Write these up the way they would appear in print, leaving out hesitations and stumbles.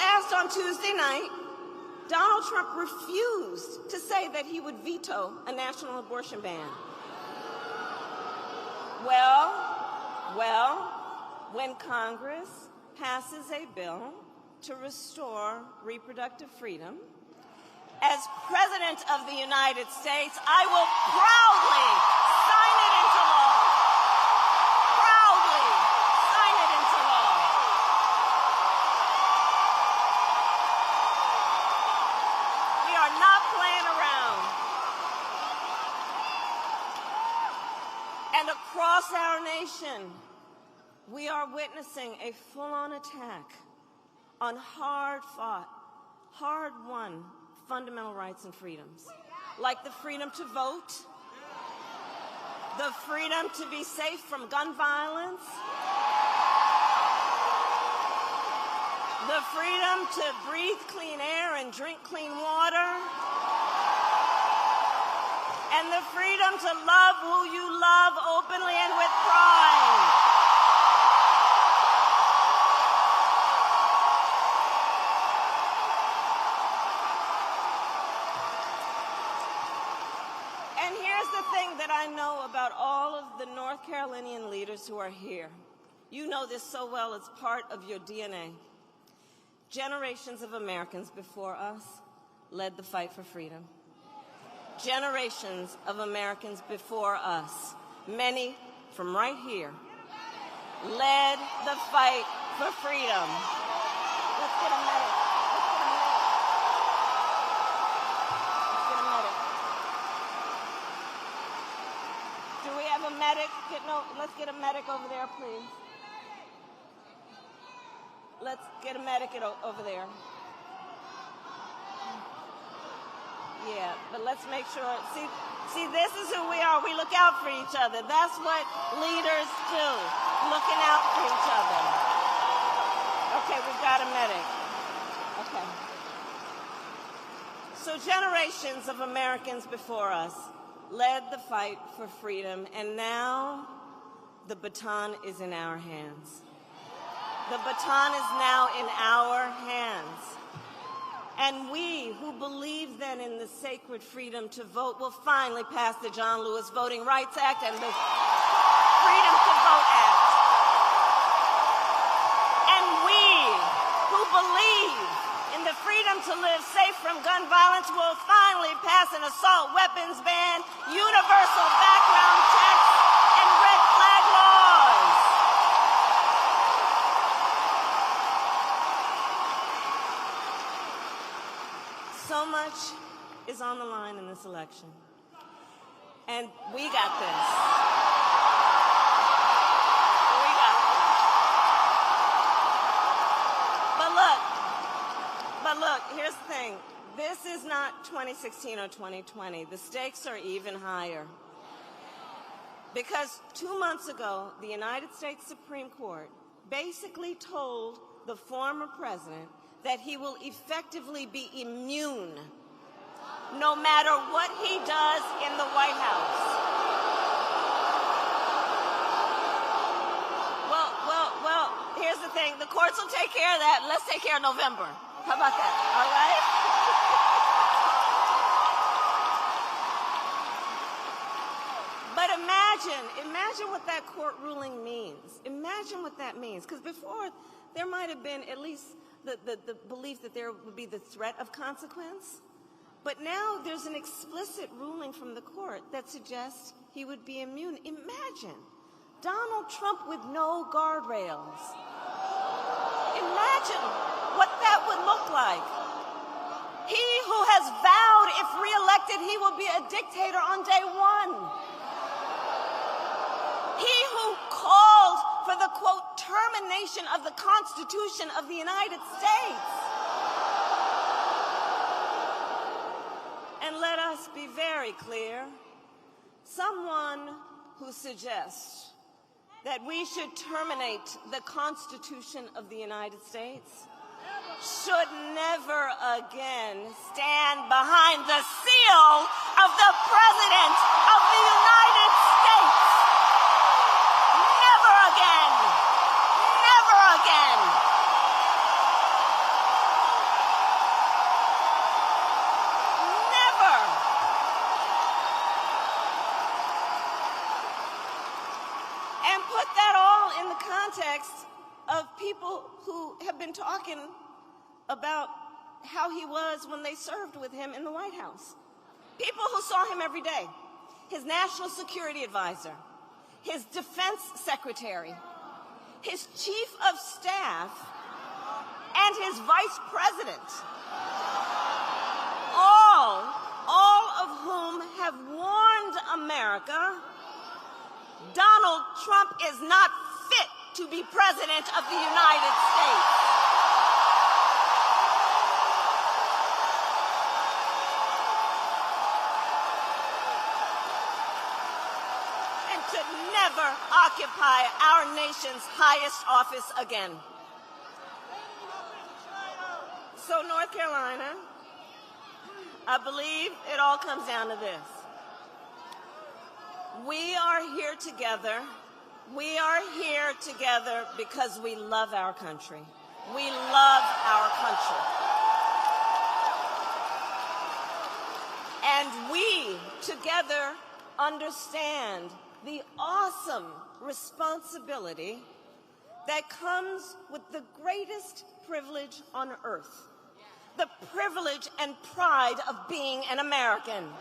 asked on Tuesday night, Donald Trump refused to say that he would veto a national abortion ban. Well, when Congress passes a bill to restore reproductive freedom, as President of the United States, I will proudly sign it into law. Proudly sign it into law. We are not playing around. And across our nation, we are witnessing a full-on attack on hard-fought, hard-won fundamental rights and freedoms, like the freedom to vote, the freedom to be safe from gun violence, the freedom to breathe clean air and drink clean water, and the freedom to love who you love openly and with pride. And here's the thing that I know about all of the North Carolinian leaders who are here. You know this so well, it's part of your DNA. Generations of Americans before us led the fight for freedom. Generations of Americans before us, many from right here, led the fight for freedom. Let's get a medic. Let's get a medic. Do we have a medic? Let's get a medic over there, please. Let's get a medic over there. Yeah, but let's make sure. See, this is who we are. We look out for each other. That's what leaders do, looking out for each other. Okay, we've got a medic. Okay. So generations of Americans before us led the fight for freedom, and now the baton is in our hands. The baton is now in our hands. And we who believe then in the sacred freedom to vote will finally pass the John Lewis Voting Rights Act and the Freedom to Vote Act. And we who believe in the freedom to live safe from gun violence will finally pass an assault weapons ban, universal background checks, and red flag laws. So much is on the line in this election, and we got this. We got this. But look, here's the thing. This is not 2016 or 2020. The stakes are even higher. Because 2 months ago, the United States Supreme Court basically told the former president that he will effectively be immune no matter what he does in the White House. Well, here's the thing. The courts will take care of that. Let's take care of November. How about that? All right? But imagine what that court ruling means. Imagine what that means. Because before, there might have been at least the belief that there would be the threat of consequence. But now there's an explicit ruling from the court that suggests he would be immune. Imagine Donald Trump with no guardrails. Imagine what that would look like. He who has vowed, if reelected, he will be a dictator on day one. He who called for the, quote, termination of the Constitution of the United States. And let us be very clear, someone who suggests that we should terminate the Constitution of the United States should never again stand behind the seal of the President of the United States. Never again. Never again. put that all in the context of people who have been talking about how he was when they served with him in the White House. People who saw him every day. His national security advisor, his defense secretary, his chief of staff, and his vice president. All of whom have warned America Donald Trump is not fit to be president of the United States. And to never occupy our nation's highest office again. So, North Carolina, I believe it all comes down to this. We are here together. We are here together because we love our country. We love our country. And we together understand the awesome responsibility that comes with the greatest privilege on earth. The privilege and pride of being an American.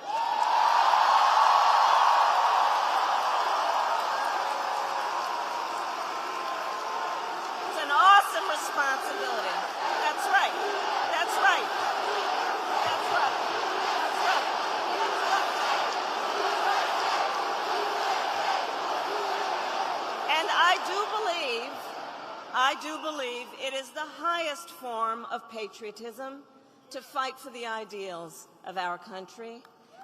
It's an awesome responsibility. That's right. That's right. That's right. That's right. And I do believe it is the highest form of patriotism to fight for the ideals of our country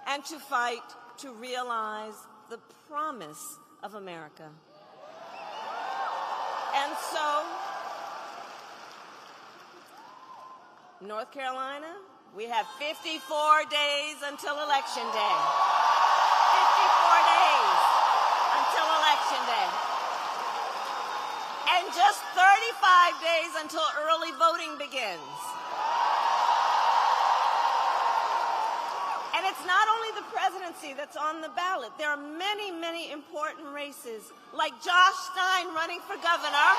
and to fight to realize the promise of America. And so, North Carolina, we have 54 days until Election Day. 54 days until Election Day. And just 35 days until early voting begins. And it's not only the presidency that's on the ballot. There are many, many important races, like Josh Stein running for governor.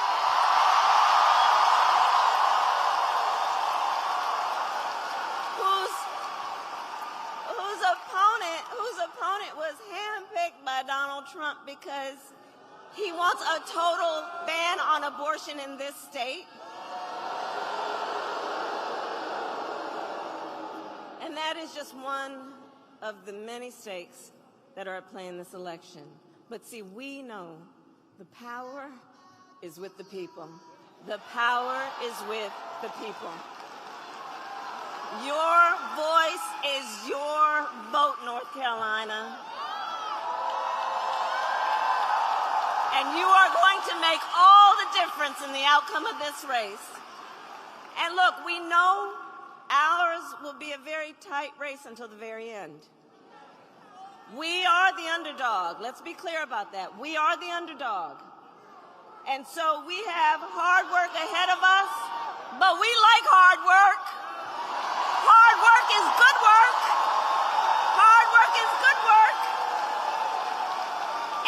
Whose opponent was handpicked by Donald Trump because he wants a total ban on abortion in this state. And that is just one of the many stakes that are at play in this election. But see, we know the power is with the people. The power is with the people. Your voice is your vote, North Carolina. And you are going to make all the difference in the outcome of this race. And look, we know ours will be a very tight race until the very end. We are the underdog. Let's be clear about that. We are the underdog. And so we have hard work ahead of us, but we like hard work. Hard work is good work. Hard work is good work.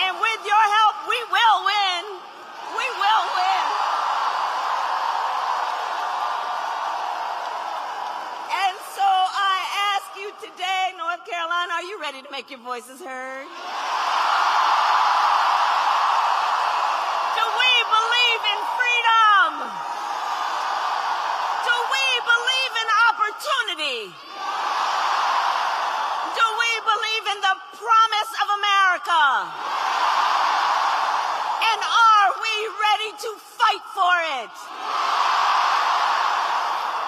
And with your help, we will win. We will win. And so I ask you today, North Carolina, are you ready to make your voices heard? Do we believe in freedom? Do we believe in opportunity? Do we believe in the promise of America? And are we ready to fight for it?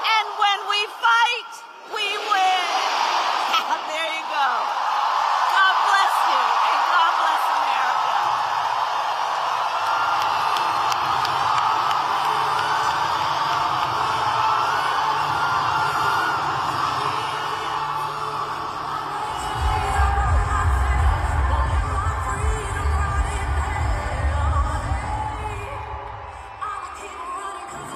And when we fight, we win. There you go. God bless you, and God bless America. I'ma keep running 'cause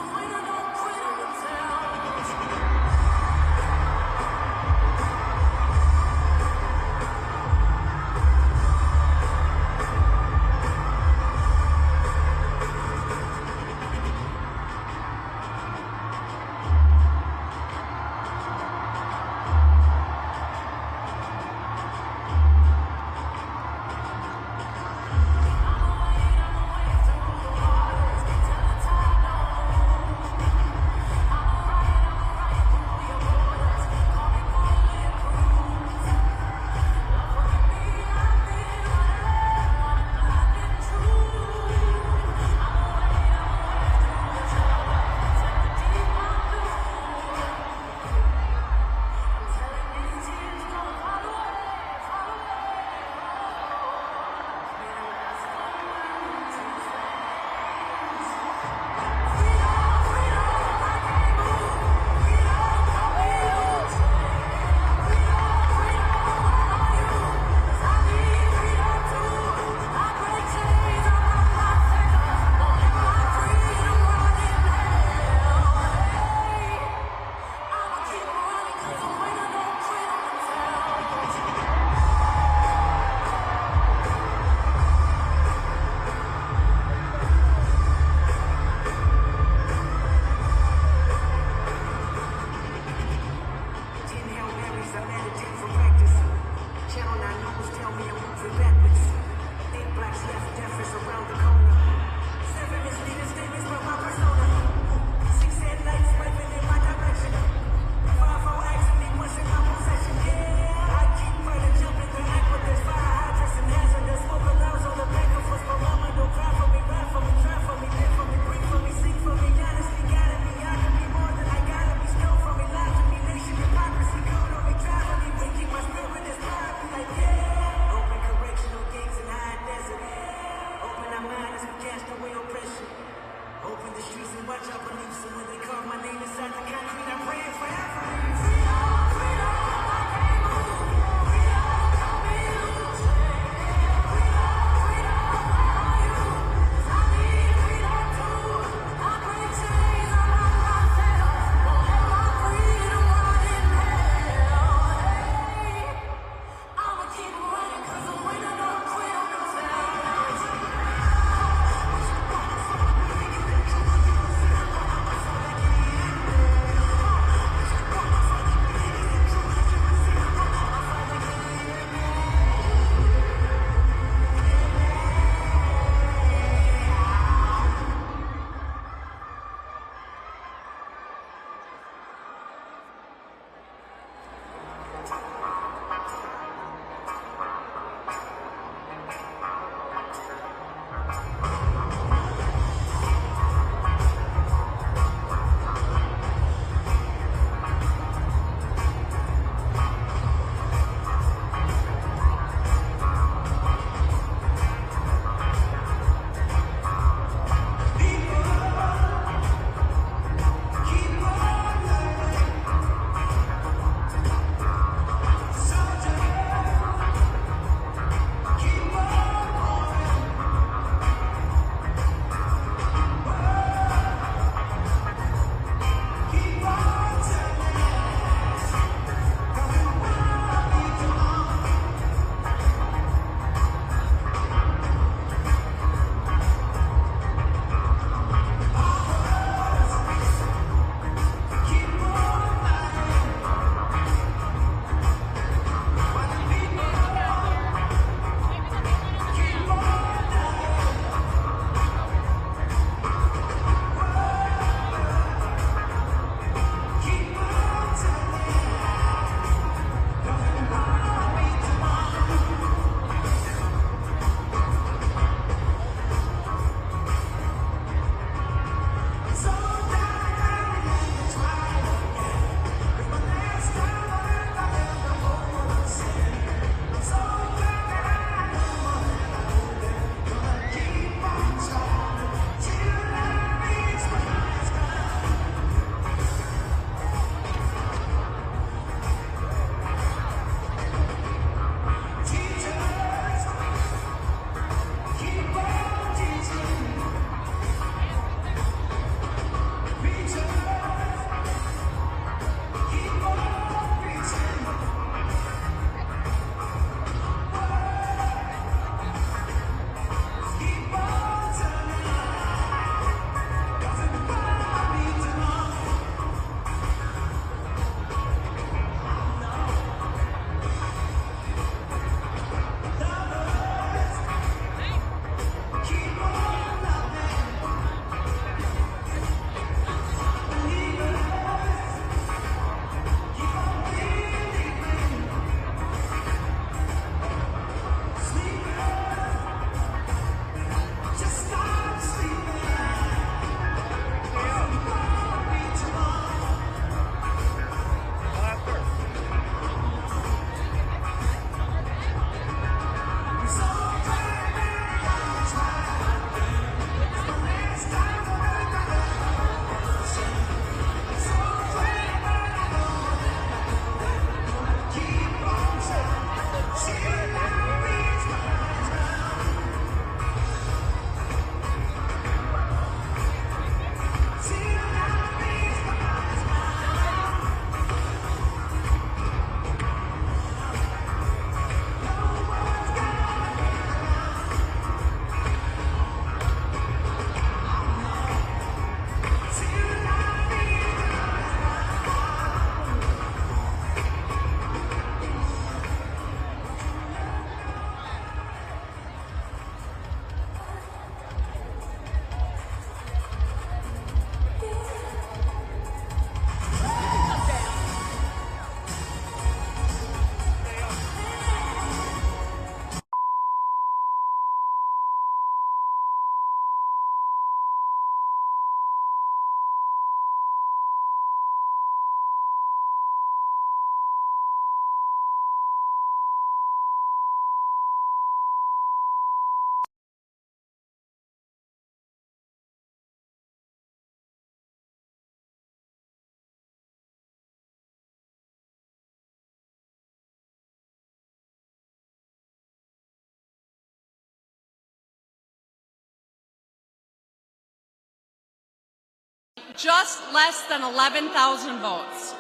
just less than 11,000 votes.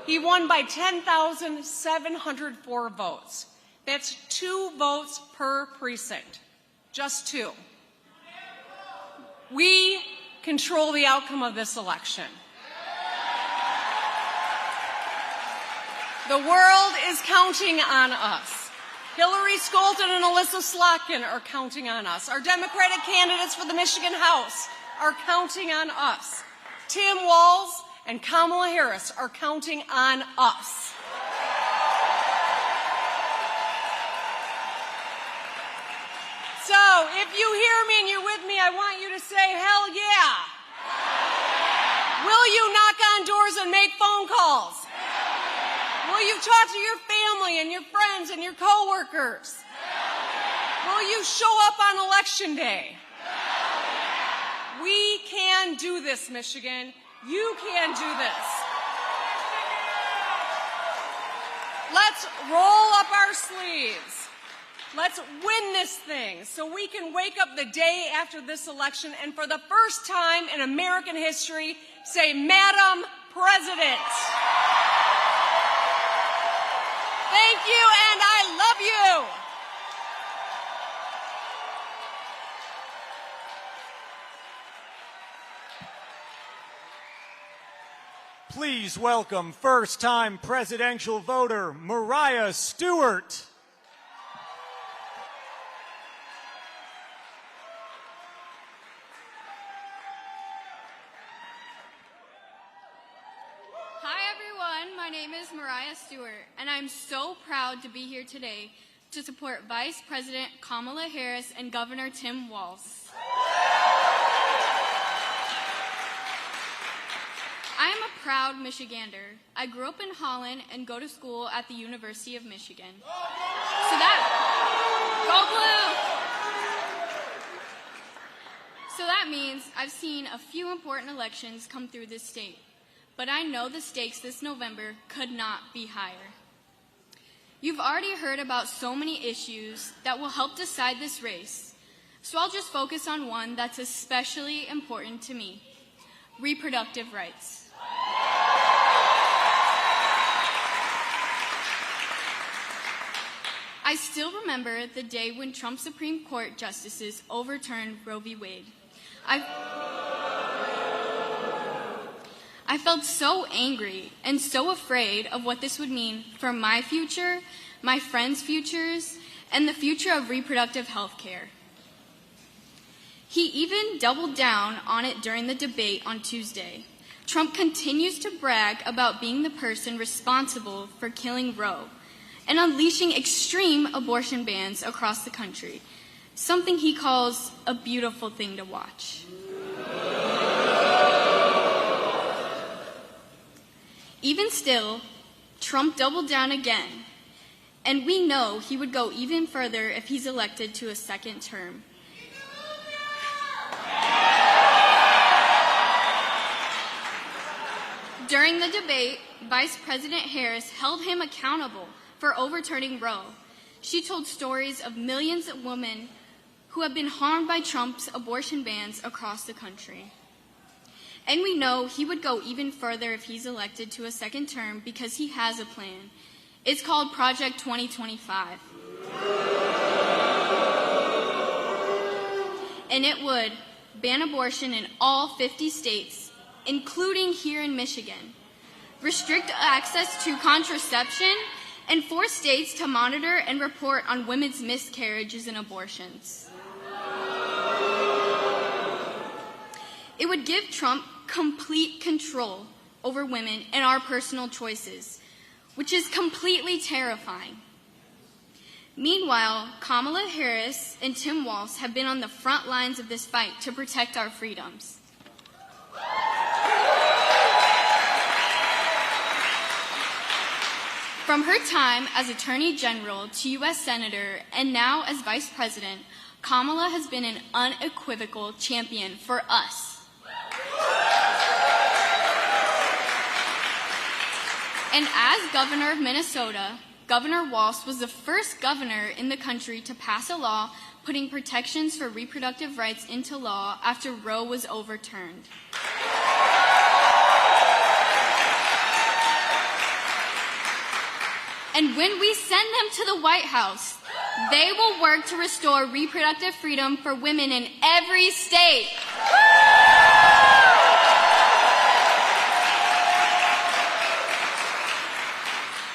He won by 10,704 votes. That's 2 votes per precinct, just 2. We control the outcome of this election. The world is counting on us. Hillary Scholten and Alyssa Slotkin are counting on us. Our Democratic candidates for the Michigan House are counting on us. Tim Walz and Kamala Harris are counting on us. So, if you hear me and you're with me, I want you to say, hell yeah. Will you knock on doors and make phone calls? Will you talk to your family and your friends and your coworkers? Will you show up on Election Day? We can do this, Michigan. You can do this. Let's roll up our sleeves. Let's win this thing so we can wake up the day after this election and for the first time in American history say, Madam President. Thank you, and I love you. Please welcome first-time presidential voter Mariah Stewart. My name is Mariah Stewart, and I'm so proud to be here today to support Vice President Kamala Harris and Governor Tim Walz. I am a proud Michigander. I grew up in Holland and go to school at the University of Michigan. So that means I've seen a few important elections come through this state. But I know the stakes this November could not be higher. You've already heard about so many issues that will help decide this race, so I'll just focus on one that's especially important to me: reproductive rights. I still remember the day when Trump Supreme Court justices overturned Roe v. Wade. I felt so angry and so afraid of what this would mean for my future, my friends' futures, and the future of reproductive health care. He even doubled down on it during the debate on Tuesday. Trump continues to brag about being the person responsible for killing Roe and unleashing extreme abortion bans across the country, something he calls a beautiful thing to watch. Even still, Trump doubled down again, and we know he would go even further if he's elected to a second term. During the debate, Vice President Harris held him accountable for overturning Roe. She told stories of millions of women who have been harmed by Trump's abortion bans across the country. And we know he would go even further if he's elected to a second term because he has a plan. It's called Project 2025. And it would ban abortion in all 50 states, including here in Michigan, restrict access to contraception, and force states to monitor and report on women's miscarriages and abortions. It would give Trump complete control over women and our personal choices, which is completely terrifying. Meanwhile, Kamala Harris and Tim Walz have been on the front lines of this fight to protect our freedoms. From her time as Attorney General to U.S. Senator and now as Vice President, Kamala has been an unequivocal champion for us. And as governor of Minnesota, Governor Walz was the first governor in the country to pass a law putting protections for reproductive rights into law after Roe was overturned. And when we send them to the White House, they will work to restore reproductive freedom for women in every state.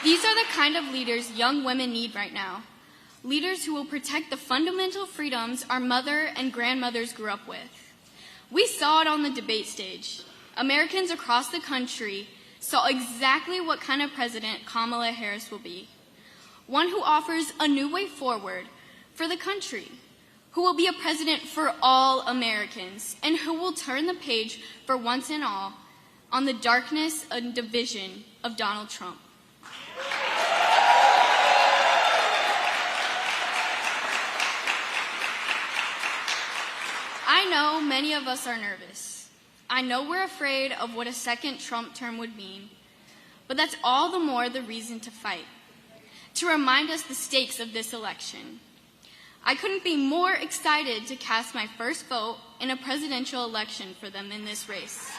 These are the kind of leaders young women need right now. Leaders who will protect the fundamental freedoms our mother and grandmothers grew up with. We saw it on the debate stage. Americans across the country saw exactly what kind of president Kamala Harris will be. One who offers a new way forward for the country, who will be a president for all Americans, and who will turn the page for once and all on the darkness and division of Donald Trump. I know many of us are nervous. I know we're afraid of what a second Trump term would mean, but that's all the more the reason to fight, to remind us the stakes of this election. I couldn't be more excited to cast my first vote in a presidential election for them in this race.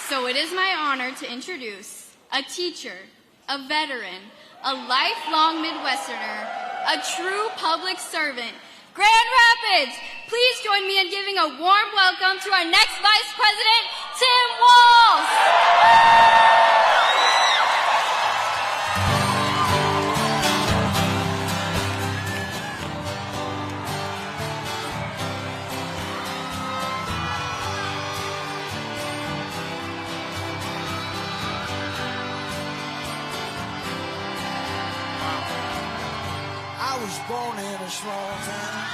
So it is my honor to introduce a teacher, a veteran, a lifelong Midwesterner, a true public servant, Grand Rapids. Please join me in giving a warm welcome to our next Vice President, Tim Walz. I was born in a small town.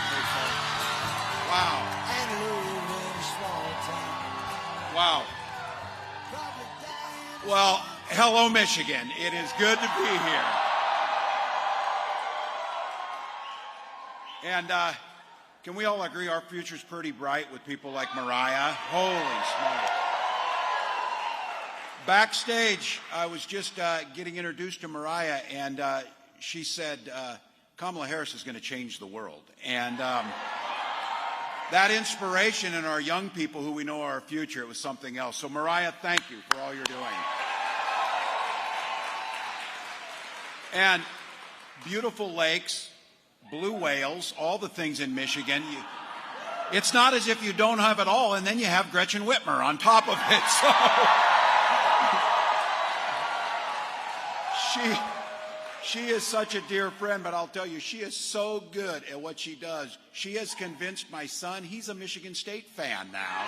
Wow. And lived in a small town. Wow. Well, hello, Michigan. It is good to be here. And can we all agree our future's pretty bright with people like Mariah? Holy smokes. Backstage, I was just getting introduced to Mariah, and she said, Kamala Harris is going to change the world. And that inspiration in our young people who we know are our future, it was something else. So, Mariah, thank you for all you're doing. And beautiful lakes, blue whales, all the things in Michigan. It's not as if you don't have it all, and then you have Gretchen Whitmer on top of it. So she is such a dear friend, but I'll tell you, she is so good at what she does. She has convinced my son, he's a Michigan State fan now.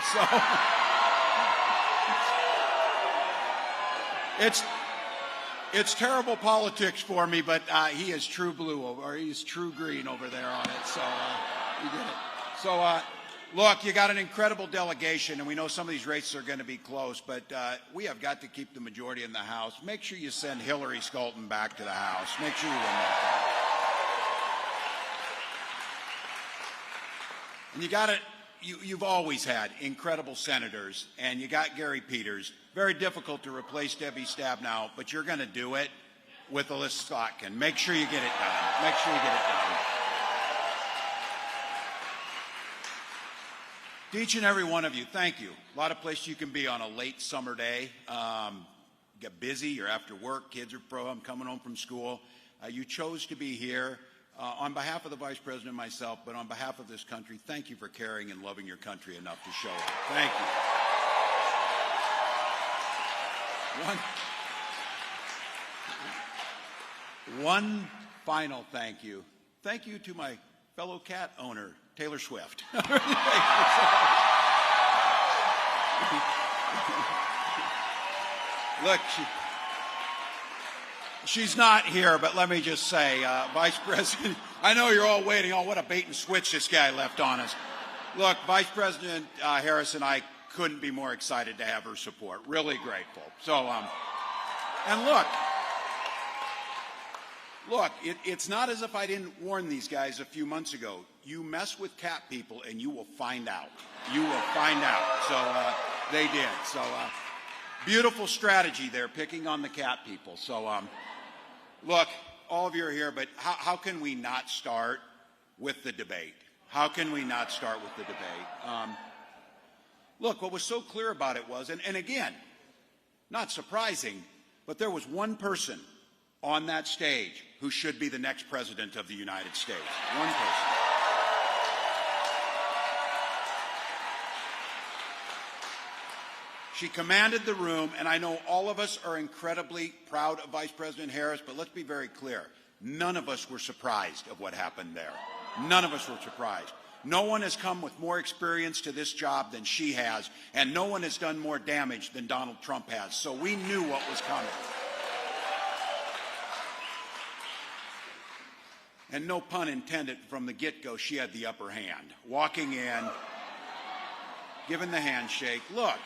So it's terrible politics for me, but he is true blue, or he's true green over there on it. So he did it. So look, you got an incredible delegation, and we know some of these races are going to be close, but we have got to keep the majority in the House. Make sure you send Hillary Scholten back to the House. Make sure you win that thing. And you got it. You've always had incredible senators, and you got Gary Peters. Very difficult to replace Debbie Stabenow, but you're going to do it with Alyssa Slotkin. Make sure you get it done. Make sure you get it done. To each and every one of you, thank you. A lot of places you can be on a late summer day. Get busy, you're after work, kids are coming home from school. You chose to be here. On behalf of the Vice President and myself, but on behalf of this country, thank you for caring and loving your country enough to show it. Thank you. One final thank you. Thank you to my fellow cat owner, Taylor Swift. Look, she's not here, but let me just say, Vice President, I know you're all waiting. Oh, what a bait and switch this guy left on us. Look, Vice President Harris and I couldn't be more excited to have her support. Really grateful. So, and look, it's not as if I didn't warn these guys a few months ago. You mess with cat people and you will find out. You will find out. So they did. So beautiful strategy there, picking on the cat people. So look, all of you are here, but how can we not start with the debate? How can we not start with the debate? Look, what was so clear about it was, and again, not surprising, but there was one person on that stage who should be the next president of the United States. One person. She commanded the room, and I know all of us are incredibly proud of Vice President Harris, but let's be very clear. None of us were surprised of what happened there. None of us were surprised. No one has come with more experience to this job than she has, and no one has done more damage than Donald Trump has. So we knew what was coming. And no pun intended, from the get-go, she had the upper hand. Walking in, giving the handshake. Look,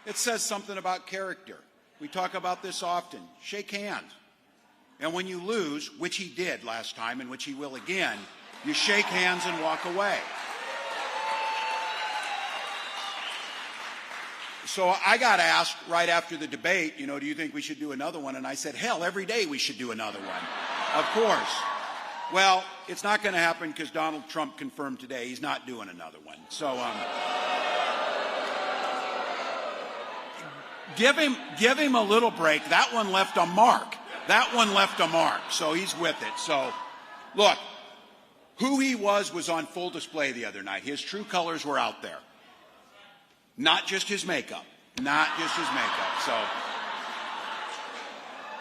it says something about character. We talk about this often. Shake hands. And when you lose, which he did last time and which he will again, you shake hands and walk away. So I got asked right after the debate, do you think we should do another one? And I said, hell, every day we should do another one. Of course. Well, it's not going to happen because Donald Trump confirmed today he's not doing another one. So give him a little break. That one left a mark. That one left a mark. So he's with it. So look, who he was on full display the other night. His true colors were out there. Not just his makeup. Not just his makeup. So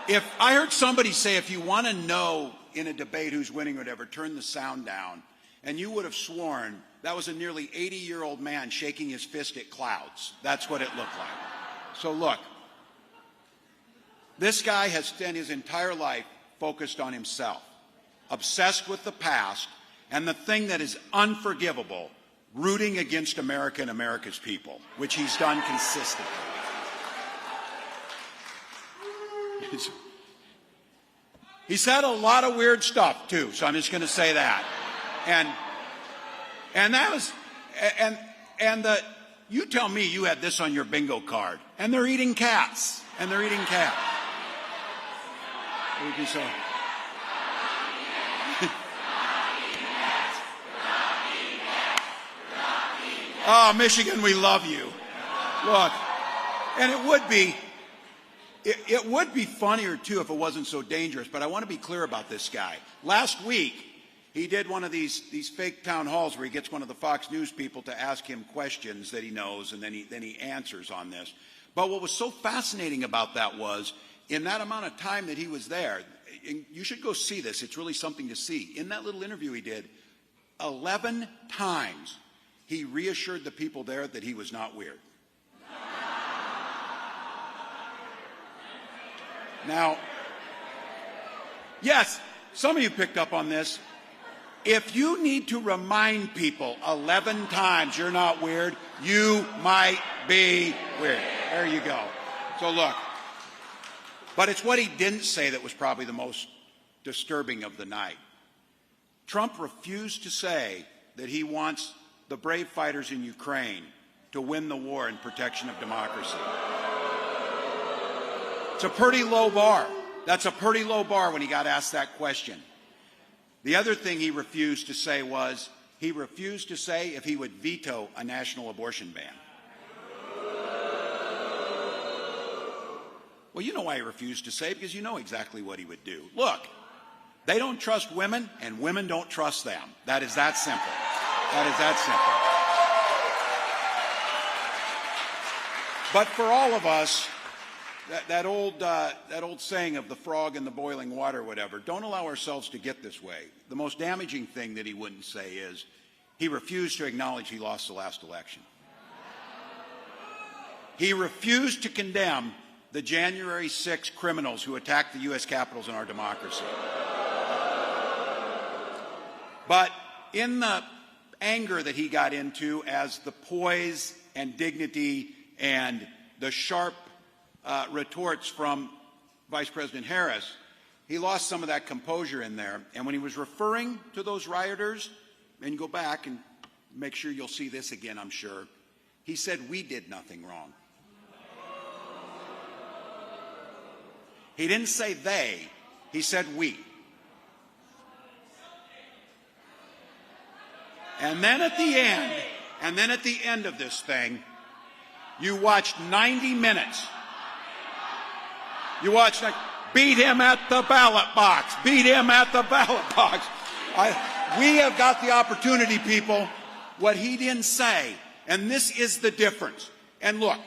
if I heard somebody say, if you want to know in a debate who's winning or whatever, turn the sound down. And you would have sworn that was a nearly 80-year-old man shaking his fist at clouds. That's what it looked like. So look, this guy has spent his entire life focused on himself, obsessed with the past, and the thing that is unforgivable, rooting against America and America's people, which he's done consistently. He's had a lot of weird stuff too, so I'm just going to say that. And that was, you tell me you had this on your bingo card, and they're eating cats, and they're eating cats. What would you say? Oh, Michigan, we love you. Look, and it would be funnier, too, if it wasn't so dangerous, but I want to be clear about this guy. Last week, he did one of these fake town halls where he gets one of the Fox News people to ask him questions that he knows, and then he answers on this. But what was so fascinating about that was, in that amount of time that he was there, and you should go see this, it's really something to see. In that little interview he did, 11 times he reassured the people there that he was not weird. Now, yes, some of you picked up on this. If you need to remind people 11 times you're not weird, you might be weird. There you go. So look, but it's what he didn't say that was probably the most disturbing of the night. Trump refused to say that he wants the brave fighters in Ukraine to win the war in protection of democracy. It's a pretty low bar. That's a pretty low bar when he got asked that question. The other thing he refused to say was, he refused to say if he would veto a national abortion ban. Well, you know why he refused to say it, because you know exactly what he would do. Look, they don't trust women, and women don't trust them. That is that simple. That is that simple. But for all of us, that old saying of the frog in the boiling water, whatever, don't allow ourselves to get this way. The most damaging thing that he wouldn't say is he refused to acknowledge he lost the last election. He refused to condemn the January 6 criminals who attacked the U.S. Capitals and our democracy. But in the anger that he got into as the poise and dignity and the sharp retorts from Vice President Harris, he lost some of that composure in there. And when he was referring to those rioters, and you go back and make sure you'll see this again, I'm sure, he said, we did nothing wrong. He didn't say they, he said we. And then at the end of this thing, You watched 90 minutes. You watched, beat him at the ballot box. Beat him at the ballot box. We have got the opportunity, people, what he didn't say, and this is the difference. And look,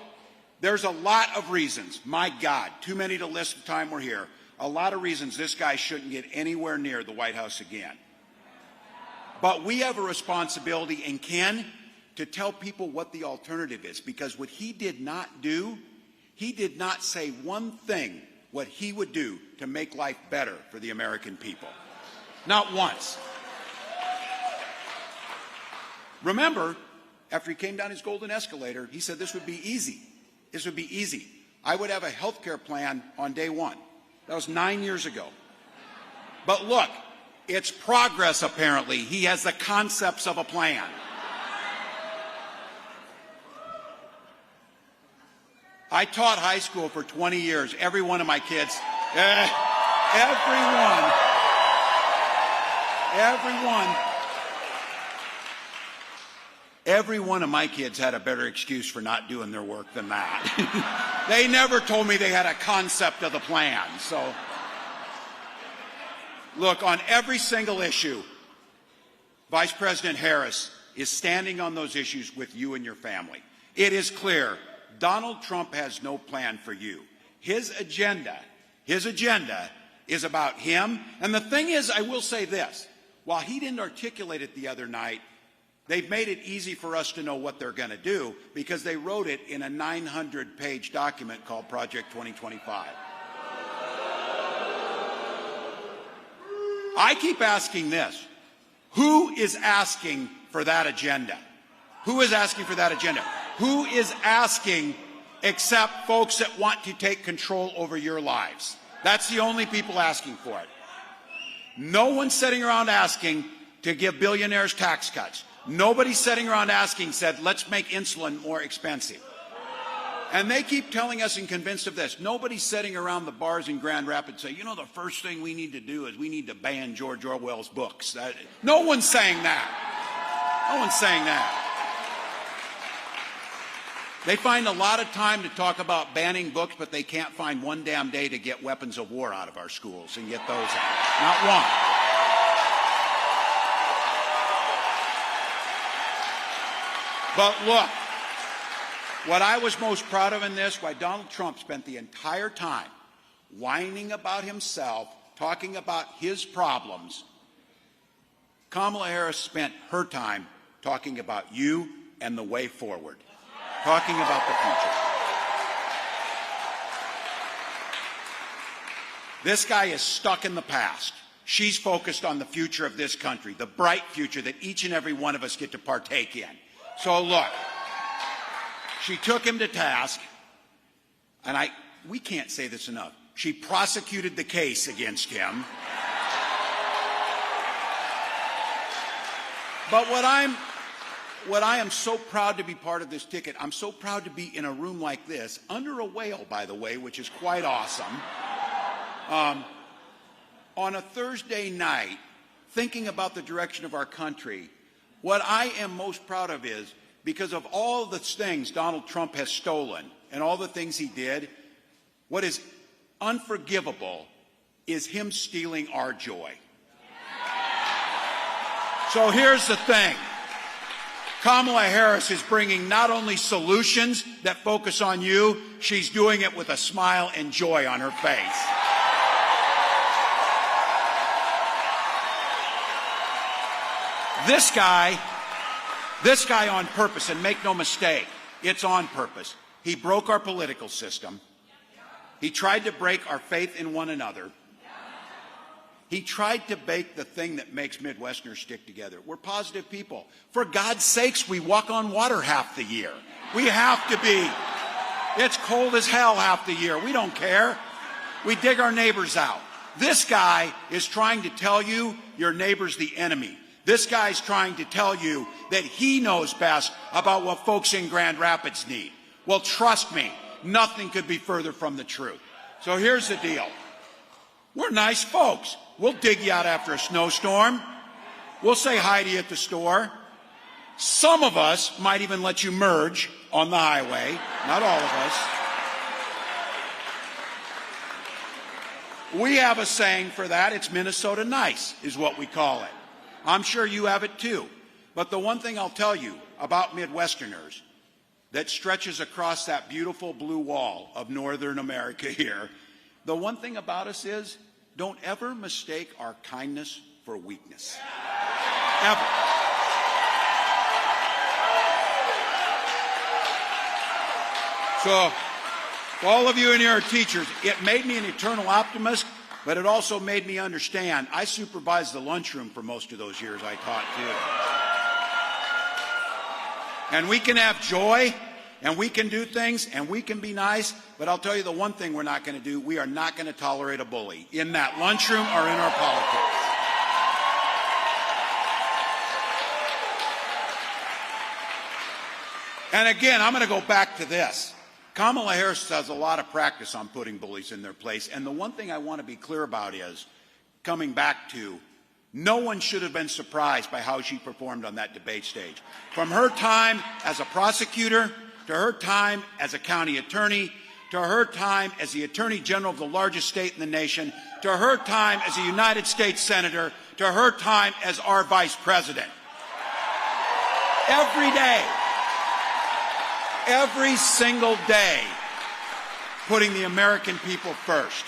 there's a lot of reasons, my God, too many to list the time we're here, a lot of reasons this guy shouldn't get anywhere near the White House again. But we have a responsibility, and Ken, to tell people what the alternative is, because what he did not do, he did not say one thing what he would do to make life better for the American people. Not once. Remember, after he came down his golden escalator, he said this would be easy. This would be easy. I would have a health care plan on day one. That was 9 years ago. But look, it's progress, apparently. He has the concepts of a plan. I taught high school for 20 years. Every one of my kids, every one of my kids had a better excuse for not doing their work than that. They never told me they had a concept of the plan. So, look, on every single issue, Vice President Harris is standing on those issues with you and your family. It is clear Donald Trump has no plan for you. His agenda is about him. And the thing is, I will say this, while he didn't articulate it the other night, they've made it easy for us to know what they're going to do because they wrote it in a 900-page document called Project 2025. I keep asking this. Who is asking for that agenda? Who is asking for that agenda? Who is asking except folks that want to take control over your lives? That's the only people asking for it. No one's sitting around asking to give billionaires tax cuts. Nobody's sitting around asking, said, let's make insulin more expensive. And they keep telling us and convinced of this. Nobody's sitting around the bars in Grand Rapids saying, you know, the first thing we need to do is we need to ban George Orwell's books. No one's saying that. No one's saying that. They find a lot of time to talk about banning books, but they can't find one damn day to get weapons of war out of our schools and get those out. Not one. But look, what I was most proud of in this, why Donald Trump spent the entire time whining about himself, talking about his problems, Kamala Harris spent her time talking about you and the way forward. Talking about the future. This guy is stuck in the past. She's focused on the future of this country, the bright future that each and every one of us get to partake in. So look, she took him to task, and we can't say this enough. She prosecuted the case against him. But what I am so proud to be part of this ticket, I'm so proud to be in a room like this, under a whale, by the way, which is quite awesome, on a Thursday night, thinking about the direction of our country. What I am most proud of is, because of all the things Donald Trump has stolen and all the things he did, what is unforgivable is him stealing our joy. So here's the thing. Kamala Harris is bringing not only solutions that focus on you, she's doing it with a smile and joy on her face. This guy on purpose, and make no mistake, it's on purpose. He broke our political system. He tried to break our faith in one another. He tried to bake the thing that makes Midwesterners stick together. We're positive people. For God's sakes, we walk on water half the year. We have to be. It's cold as hell half the year. We don't care. We dig our neighbors out. This guy is trying to tell you your neighbor's the enemy. This guy's trying to tell you that he knows best about what folks in Grand Rapids need. Well, trust me, nothing could be further from the truth. So here's the deal. We're nice folks. We'll dig you out after a snowstorm. We'll say hi to you at the store. Some of us might even let you merge on the highway. Not all of us. We have a saying for that. It's Minnesota nice, is what we call it. I'm sure you have it too. But the one thing I'll tell you about Midwesterners that stretches across that beautiful blue wall of Northern America here, the one thing about us is, don't ever mistake our kindness for weakness. Ever. So, all of you in here are teachers. It made me an eternal optimist, but it also made me understand. I supervised the lunchroom for most of those years I taught, too. And we can have joy, and we can do things, and we can be nice, but I'll tell you the one thing we're not going to do. We are not going to tolerate a bully in that lunchroom or in our politics. And again, I'm going to go back to this. Kamala Harris has a lot of practice on putting bullies in their place. And the one thing I want to be clear about is, coming back to, no one should have been surprised by how she performed on that debate stage. From her time as a prosecutor, to her time as a county attorney, to her time as the Attorney General of the largest state in the nation, to her time as a United States Senator, to her time as our Vice President. Every day. Every single day, putting the American people first.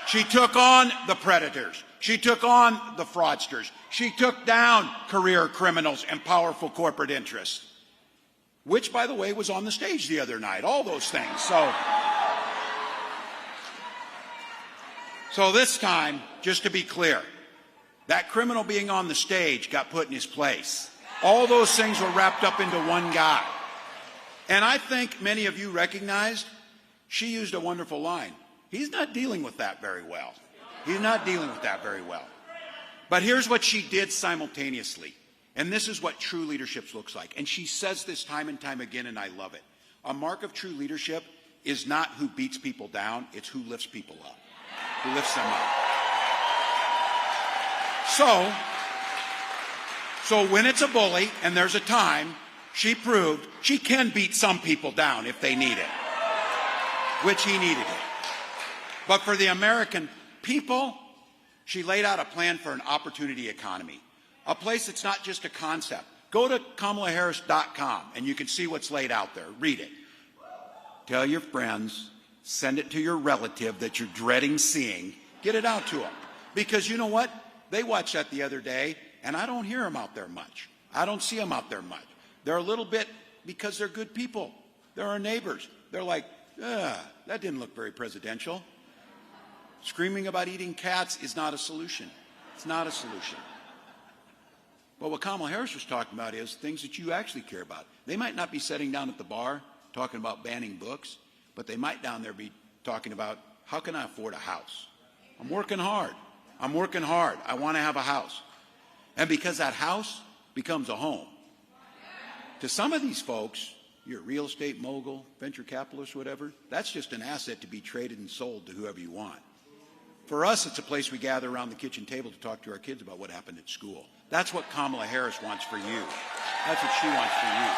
She took on the predators. She took on the fraudsters. She took down career criminals and powerful corporate interests, which, by the way, was on the stage the other night. All those things. So this time, just to be clear, that criminal being on the stage got put in his place. All those things were wrapped up into one guy. And I think many of you recognized she used a wonderful line. He's not dealing with that very well. He's not dealing with that very well. But here's what she did simultaneously. And this is what true leadership looks like. And she says this time and time again, and I love it. A mark of true leadership is not who beats people down, it's who lifts people up. Who lifts them up. So when it's a bully and there's a time, she proved she can beat some people down if they need it, which he needed it. But for the American people, she laid out a plan for an opportunity economy, a place that's not just a concept. Go to KamalaHarris.com and you can see what's laid out there. Read it. Tell your friends, send it to your relative that you're dreading seeing. Get it out to them. Because you know what? They watched that the other day, and I don't hear them out there much. I don't see them out there much. They're a little bit, because they're good people. They're our neighbors. They're like, that didn't look very presidential. Screaming about eating cats is not a solution. It's not a solution. But what Kamala Harris was talking about is things that you actually care about. They might not be sitting down at the bar talking about banning books, but they might down there be talking about, how can I afford a house? I'm working hard. I'm working hard. I want to have a house. And because that house becomes a home. To some of these folks, you're a real estate mogul, venture capitalist, whatever, that's just an asset to be traded and sold to whoever you want. For us, it's a place we gather around the kitchen table to talk to our kids about what happened at school. That's what Kamala Harris wants for you. That's what she wants for you.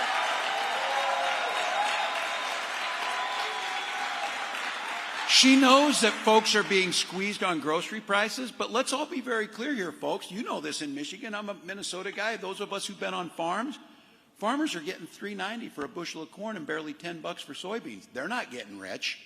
She knows that folks are being squeezed on grocery prices, but let's all be very clear here, folks. You know this in Michigan. I'm a Minnesota guy. Those of us who've been on farms, farmers are getting $3.90 for a bushel of corn and barely $10 for soybeans. They're not getting rich.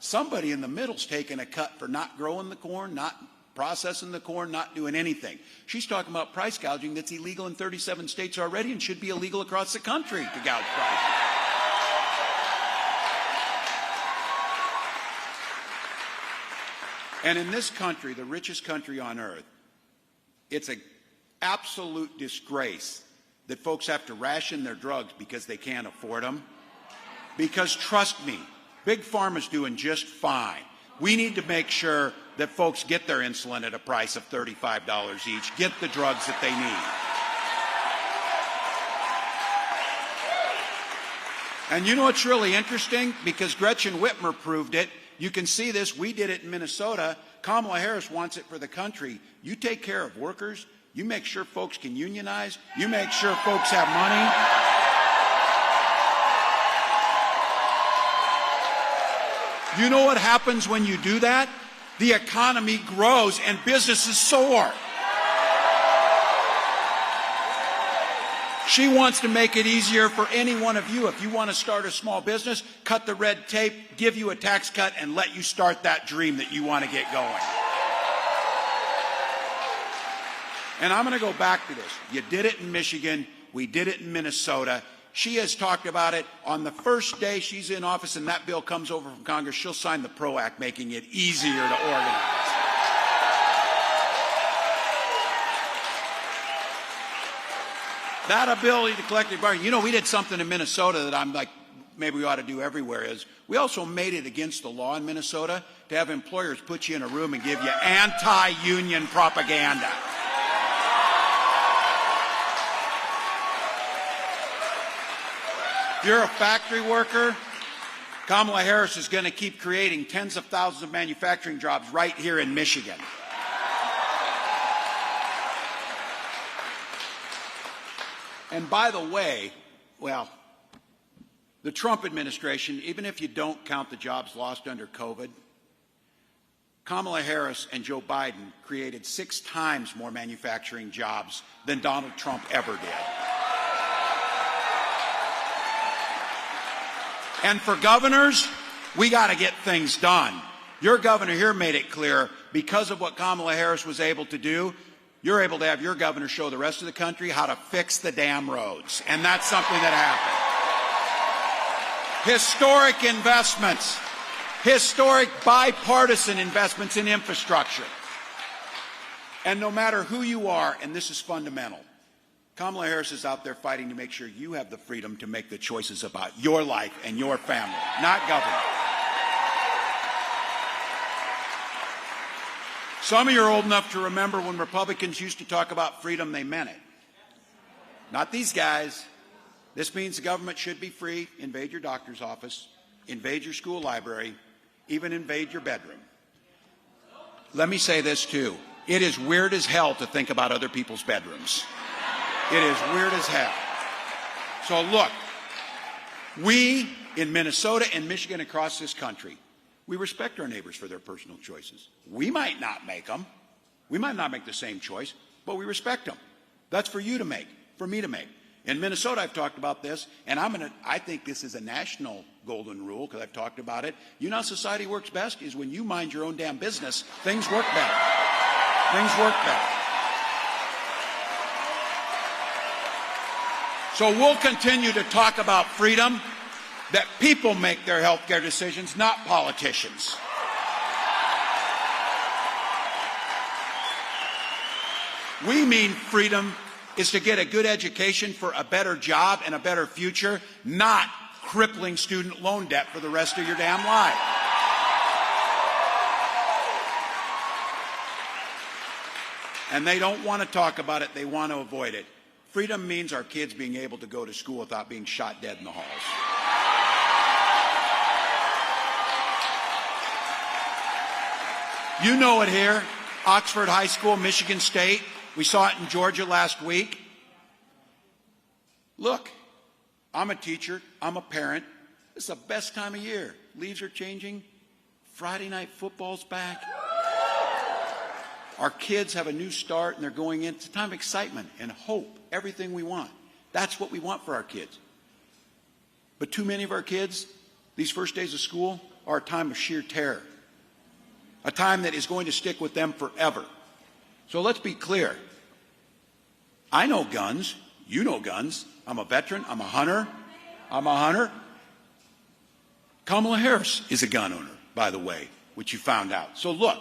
Somebody in the middle's taking a cut for not growing the corn, not processing the corn, not doing anything. She's talking about price gouging that's illegal in 37 states already and should be illegal across the country to gouge prices. And in this country, the richest country on earth, it's an absolute disgrace that folks have to ration their drugs because they can't afford them. Because trust me, Big Pharma's doing just fine. We need to make sure that folks get their insulin at a price of $35 each, get the drugs that they need. And you know what's really interesting? Because Gretchen Whitmer proved it. You can see this. We did it in Minnesota. Kamala Harris wants it for the country. You take care of workers, You make sure folks can unionize. You make sure folks have money. You know what happens when you do that? The economy grows and businesses soar. She wants to make it easier for any one of you. If you want to start a small business, cut the red tape, give you a tax cut, and let you start that dream that you want to get going. And I'm going to go back to this. You did it in Michigan. We did it in Minnesota. She has talked about it. On the first day she's in office and that bill comes over from Congress, she'll sign the PRO Act, making it easier to organize. That ability to collective bargain. You know, we did something in Minnesota that I'm like, maybe we ought to do everywhere, is we also made it against the law in Minnesota to have employers put you in a room and give you anti-union propaganda. If you're a factory worker, Kamala Harris is going to keep creating tens of thousands of manufacturing jobs right here in Michigan. And by the way, well, the Trump administration, even if you don't count the jobs lost under COVID, Kamala Harris and Joe Biden created 6 times more manufacturing jobs than Donald Trump ever did. And for governors, we got to get things done. Your governor here made it clear, because of what Kamala Harris was able to do, you're able to have your governor show the rest of the country how to fix the damn roads. And that's something that happened. Historic investments, historic bipartisan investments in infrastructure. And no matter who you are, and this is fundamental, Kamala Harris is out there fighting to make sure you have the freedom to make the choices about your life and your family, not government. Some of you are old enough to remember when Republicans used to talk about freedom, they meant it. Not these guys. This means the government should be free. Invade your doctor's office, invade your school library, even invade your bedroom. Let me say this too. It is weird as hell to think about other people's bedrooms. It is weird as hell. So look, we in Minnesota and Michigan across this country, we respect our neighbors for their personal choices. We might not make them. We might not make the same choice, but we respect them. That's for you to make, for me to make. In Minnesota, I've talked about this, and I think this is a national golden rule because I've talked about it. You know how society works best is when you mind your own damn business, things work better. Things work better. So we'll continue to talk about freedom, that people make their health care decisions, not politicians. We mean freedom is to get a good education for a better job and a better future, not crippling student loan debt for the rest of your damn life. And they don't want to talk about it, they want to avoid it. Freedom means our kids being able to go to school without being shot dead in the halls. You know it here, Oxford High School, Michigan State. We saw it in Georgia last week. Look, I'm a teacher, I'm a parent. It's the best time of year. Leaves are changing. Friday night football's back. Our kids have a new start and they're going in. It's a time of excitement and hope, everything we want. That's what we want for our kids. But too many of our kids, these first days of school, are a time of sheer terror. A time that is going to stick with them forever. So let's be clear. I know guns. You know guns. I'm a veteran. I'm a hunter. Kamala Harris is a gun owner, by the way, which you found out. So look,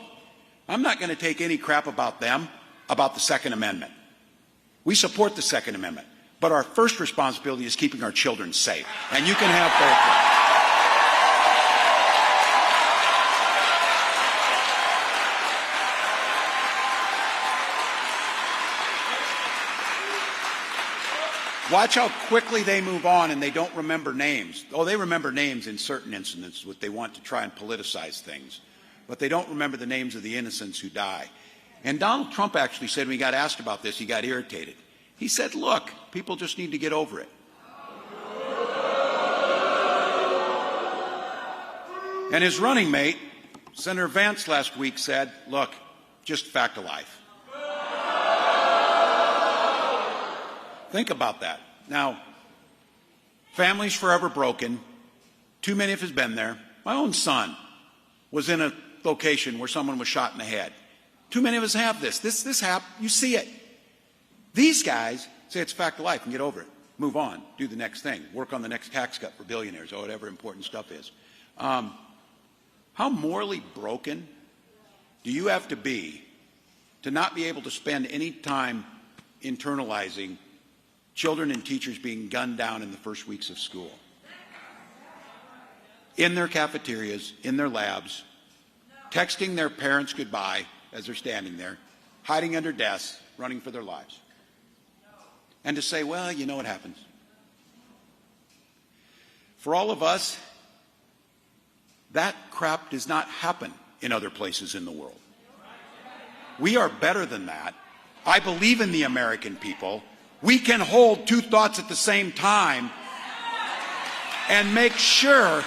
I'm not going to take any crap about them, about the Second Amendment. We support the Second Amendment. But our first responsibility is keeping our children safe. And you can have both of them. Watch how quickly they move on and they don't remember names. Oh, they remember names in certain incidents, what they want to try and politicize things. But they don't remember the names of the innocents who die. And Donald Trump actually said when he got asked about this, he got irritated. He said, look, people just need to get over it. And his running mate, Senator Vance, last week said, look, just fact of life. Think about that. Now, families forever broken. Too many of us have been there. My own son was in a location where someone was shot in the head. Too many of us have this. This happens. You see it. These guys say it's a fact of life and get over it. Move on. Do the next thing. Work on the next tax cut for billionaires or whatever important stuff is. How morally broken do you have to be to not be able to spend any time internalizing children and teachers being gunned down in the first weeks of school? In their cafeterias, in their labs, texting their parents goodbye as they're standing there, hiding under desks, running for their lives. And to say, well, you know what happens. For all of us, that crap does not happen in other places in the world. We are better than that. I believe in the American people. We can hold two thoughts at the same time and make sure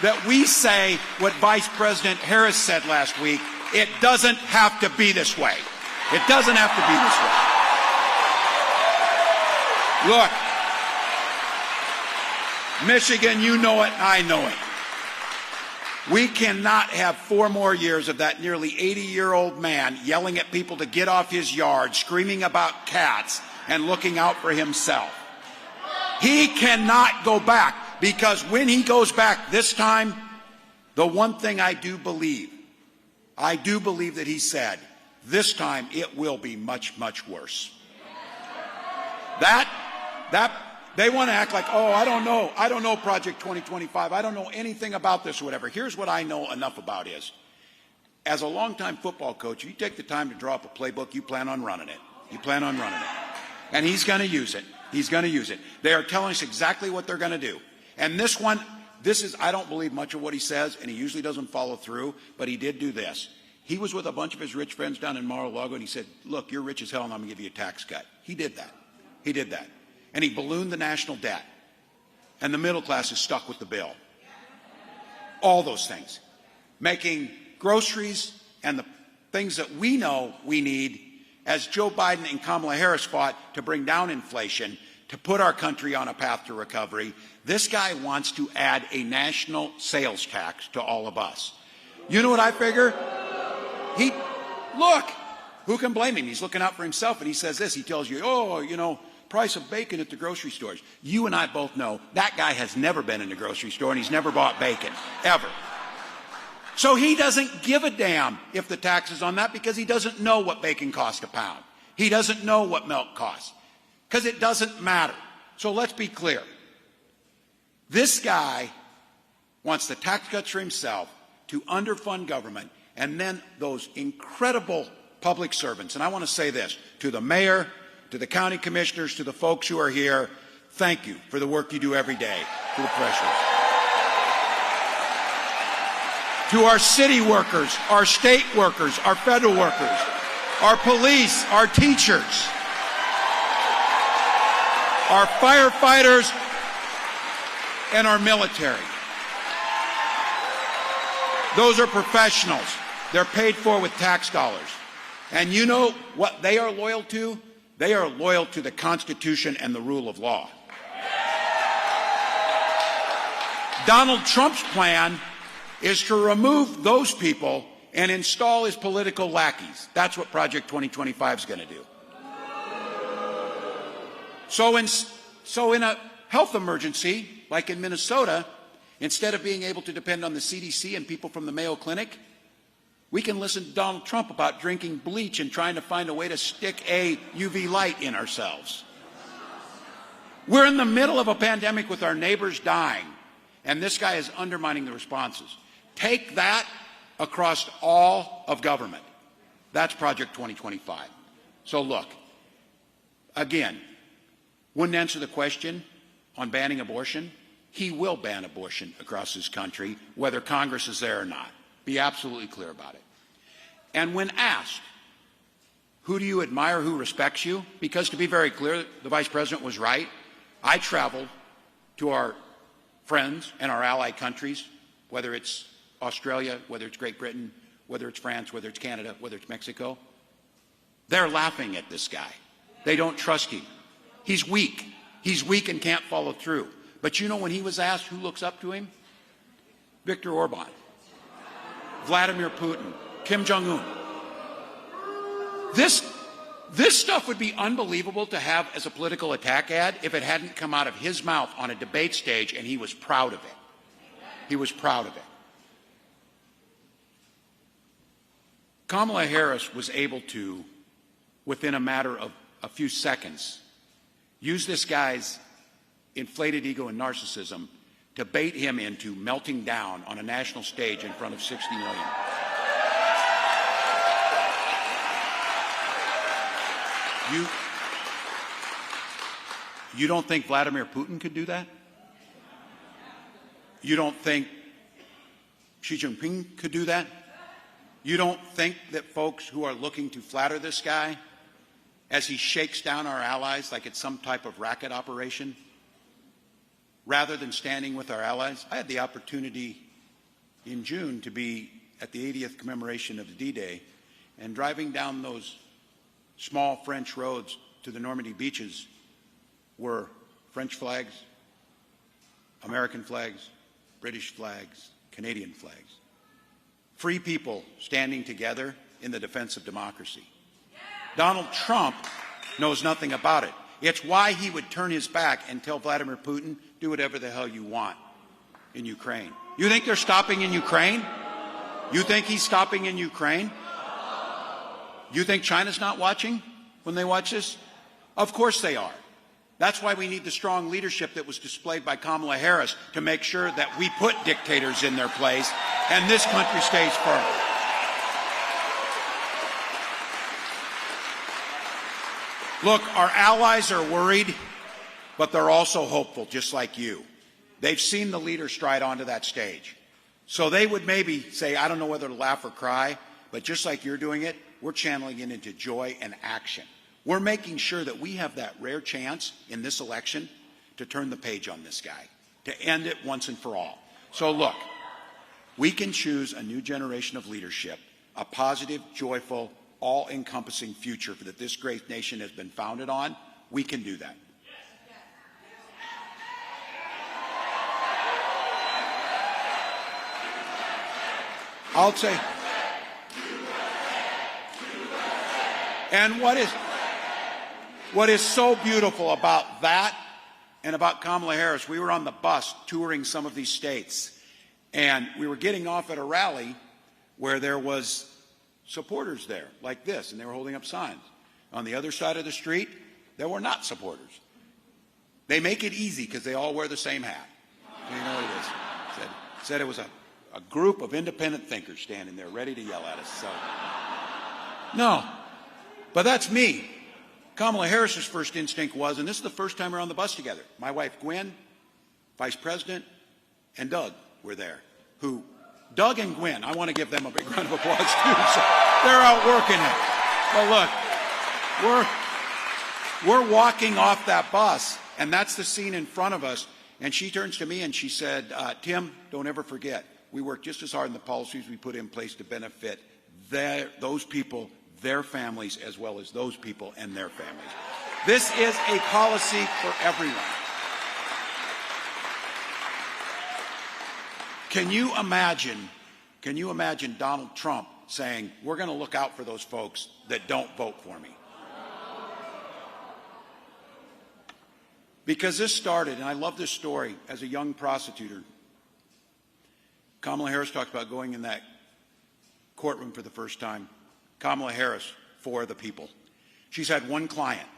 that we say what Vice President Harris said last week. It doesn't have to be this way. It doesn't have to be this way. Look, Michigan, you know it, I know it. We cannot have 4 more years of that nearly 80-year-old man yelling at people to get off his yard, screaming about cats, and looking out for himself. He cannot go back, because when he goes back this time, the one thing I do believe that he said, this time it will be much, much worse. They want to act like, oh, I don't know Project 2025. I don't know anything about this or whatever. Here's what I know enough about is, as a longtime football coach, you take the time to draw up a playbook, you plan on running it. You plan on running it. And he's going to use it. He's going to use it. They are telling us exactly what they're going to do. And this one, I don't believe much of what he says, and he usually doesn't follow through, but he did do this. He was with a bunch of his rich friends down in Mar-a-Lago, and he said, look, you're rich as hell, and I'm going to give you a tax cut. He did that. He did that. And he ballooned the national debt. And the middle class is stuck with the bill. All those things. Making groceries and the things that we know we need, as Joe Biden and Kamala Harris fought to bring down inflation, to put our country on a path to recovery. This guy wants to add a national sales tax to all of us. You know what I figure? Look, who can blame him? He's looking out for himself, and he says this. He tells you, oh, you know, price of bacon at the grocery stores. You and I both know that guy has never been in a grocery store, and he's never bought bacon, ever. So he doesn't give a damn if the tax is on that, because he doesn't know what bacon costs a pound. He doesn't know what milk costs, because it doesn't matter. So let's be clear. This guy wants the tax cuts for himself, to underfund government, and then those incredible public servants. And I want to say this to the mayor, to the county commissioners, to the folks who are here. Thank you for the work you do every day. To the pressures. To our city workers, our state workers, our federal workers, our police, our teachers, our firefighters, and our military. Those are professionals. They're paid for with tax dollars. And you know what they are loyal to? They are loyal to the Constitution and the rule of law. Donald Trump's plan is to remove those people and install his political lackeys. That's what Project 2025 is going to do. So in a health emergency, like in Minnesota, instead of being able to depend on the CDC and people from the Mayo Clinic, we can listen to Donald Trump about drinking bleach and trying to find a way to stick a UV light in ourselves. We're in the middle of a pandemic with our neighbors dying, and this guy is undermining the responses. Take that across all of government. That's Project 2025. So look, again, wouldn't answer the question on banning abortion. He will ban abortion across this country, whether Congress is there or not. Be absolutely clear about it. And when asked Who do you admire? Who respects you? Because to be very clear, the Vice President was right. I traveled to our friends and our ally countries, whether it's Australia, whether it's Great Britain, whether it's France, whether it's Canada, whether it's Mexico. They're laughing at this guy. They don't trust him. He's weak. He's weak and can't follow through. But you know, when he was asked who looks up to him? Viktor Orban, Vladimir Putin, Kim Jong-un. This stuff would be unbelievable to have as a political attack ad if it hadn't come out of his mouth on a debate stage, and he was proud of it. He was proud of it. Kamala Harris was able to, within a matter of a few seconds, use this guy's inflated ego and narcissism to bait him into melting down on a national stage in front of 60 million. You don't think Vladimir Putin could do that? You don't think Xi Jinping could do that? You don't think that folks who are looking to flatter this guy as he shakes down our allies like it's some type of racket operation, rather than standing with our allies? I had the opportunity in June to be at the 80th commemoration of the D-Day, and driving down those small French roads to the Normandy beaches were French flags, American flags, British flags, Canadian flags. Free people standing together in the defense of democracy. Donald Trump knows nothing about it. It's why he would turn his back and tell Vladimir Putin, do whatever the hell you want in Ukraine. You think they're stopping in Ukraine? You think he's stopping in Ukraine? You think China's not watching when they watch this? Of course they are. That's why we need the strong leadership that was displayed by Kamala Harris to make sure that we put dictators in their place and this country stays firm. Look, our allies are worried, but they're also hopeful, just like you. They've seen the leader stride onto that stage. So they would maybe say, I don't know whether to laugh or cry, but just like you're doing it, we're channeling it into joy and action. We're making sure that we have that rare chance in this election to turn the page on this guy, to end it once and for all. So look, we can choose a new generation of leadership, a positive, joyful, all-encompassing future that this great nation has been founded on. We can do that. I'll say, and what is so beautiful about that and about Kamala Harris, we were on the bus touring some of these states, and we were getting off at a rally where there was supporters there like this, and they were holding up signs. On the other side of the street, there were not supporters. They make it easy because they all wear the same hat. So you know what it is. Said it was a group of independent thinkers standing there ready to yell at us. So, no, but that's me. Kamala Harris's first instinct was, and this is the first time we're on the bus together, my wife Gwen, Vice President, and Doug were there. Doug and Gwen, I want to give them a big round of applause too. So they're out working it. But look, we're walking off that bus, and that's the scene in front of us. And she turns to me and she said, Tim, don't ever forget, we work just as hard in the policies we put in place to benefit those people, their families, as well as those people and their families. This is a policy for everyone. Can you imagine Donald Trump saying, we're going to look out for those folks that don't vote for me? Because this started, and I love this story, as a young prosecutor. Kamala Harris talked about going in that courtroom for the first time. Kamala Harris, for the people. She's had one client.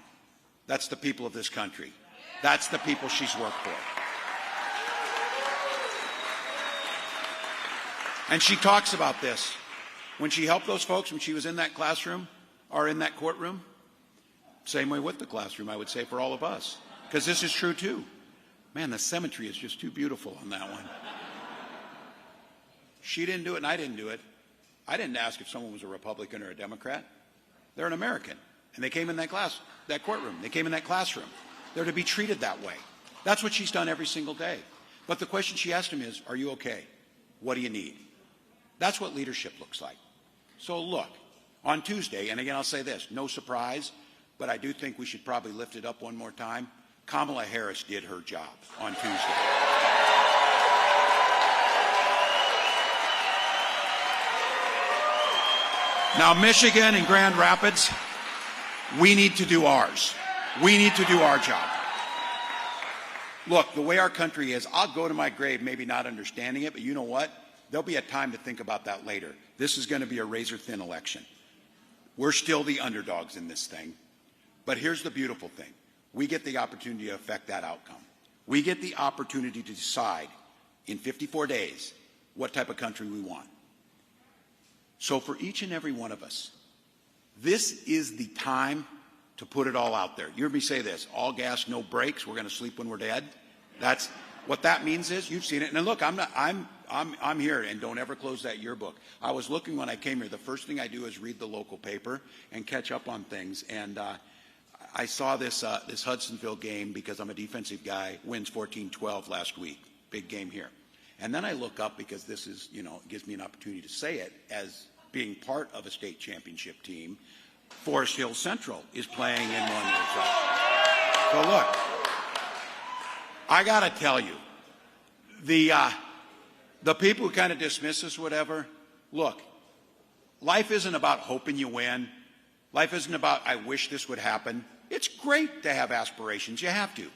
That's the people of this country. That's the people she's worked for. And she talks about this. When she helped those folks, when she was in that classroom, or in that courtroom, same way with the classroom, I would say, for all of us. Because this is true too. Man, the symmetry is just too beautiful on that one. She didn't do it and I didn't do it. I didn't ask if someone was a Republican or a Democrat. They're an American. And they came in that courtroom. They came in that classroom. They're to be treated that way. That's what she's done every single day. But the question she asked him is, are you okay? What do you need? That's what leadership looks like. So look, on Tuesday, and again I'll say this, no surprise, but I do think we should probably lift it up one more time. Kamala Harris did her job on Tuesday. Now, Michigan and Grand Rapids, we need to do ours. We need to do our job. Look, the way our country is, I'll go to my grave maybe not understanding it, but you know what? There'll be a time to think about that later. This is going to be a razor-thin election. We're still the underdogs in this thing. But here's the beautiful thing. We get the opportunity to affect that outcome. We get the opportunity to decide in 54 days what type of country we want. So for each and every one of us, this is the time to put it all out there. You heard me say this, all gas, no brakes, we're going to sleep when we're dead. That's what that means is, you've seen it. And look, I'm here, and don't ever close that yearbook. I was looking when I came here, the first thing I do is read the local paper and catch up on things. And I saw this Hudsonville game, because I'm a defensive guy, wins 14-12 last week. Big game here. And then I look up, because this is, it gives me an opportunity to say it, as being part of a state championship team, Forest Hill Central is playing in one year. So look, I got to tell you, the people who kind of dismiss us, whatever, look, life isn't about hoping you win. Life isn't about, I wish this would happen. It's great to have aspirations. You have to.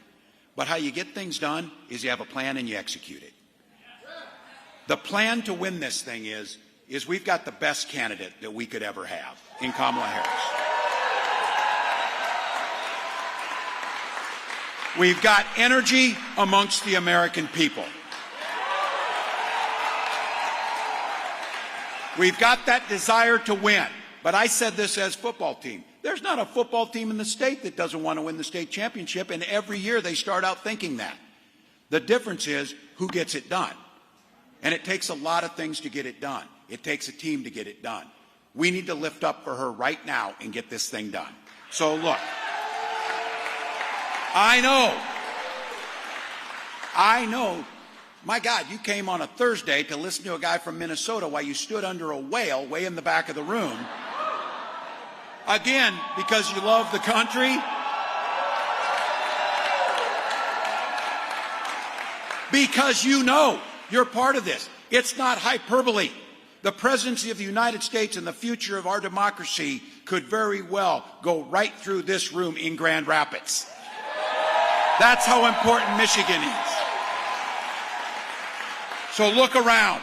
But how you get things done is you have a plan and you execute it. The plan to win this thing is we've got the best candidate that we could ever have in Kamala Harris. We've got energy amongst the American people. We've got that desire to win. But I said this as football team. There's not a football team in the state that doesn't want to win the state championship, and every year they start out thinking that. The difference is who gets it done. And it takes a lot of things to get it done. It takes a team to get it done. We need to lift up for her right now and get this thing done. So look, I know, my God, you came on a Thursday to listen to a guy from Minnesota while you stood under a whale way in the back of the room. Again, because you love the country. Because you know you're part of this. It's not hyperbole. The presidency of the United States and the future of our democracy could very well go right through this room in Grand Rapids. That's how important Michigan is. So look around.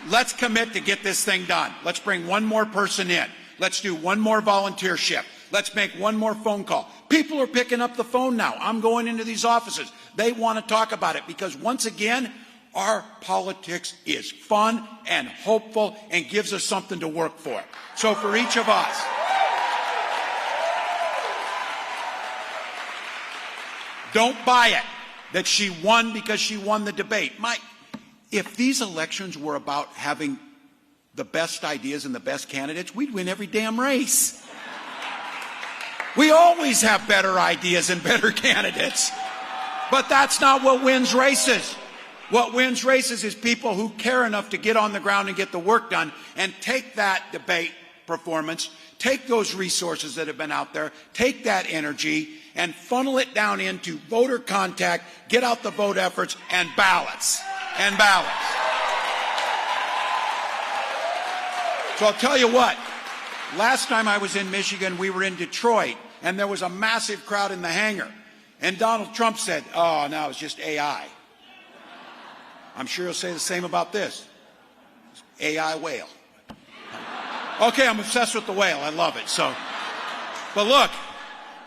Let's commit to get this thing done. Let's bring one more person in. Let's do one more volunteer shift. Let's make one more phone call. People are picking up the phone now. I'm going into these offices. They want to talk about it because, once again, our politics is fun and hopeful and gives us something to work for. So for each of us, don't buy it that she won because she won the debate. If these elections were about having the best ideas and the best candidates, we'd win every damn race. We always have better ideas and better candidates. But that's not what wins races. What wins races is people who care enough to get on the ground and get the work done and take that debate performance, take those resources that have been out there, take that energy and funnel it down into voter contact, get out the vote efforts, and ballots. And ballots. So I'll tell you what, last time I was in Michigan, we were in Detroit, and there was a massive crowd in the hangar. And Donald Trump said, oh, no, it's just AI. I'm sure he'll say the same about this. AI whale. Okay, I'm obsessed with the whale. I love it. But look,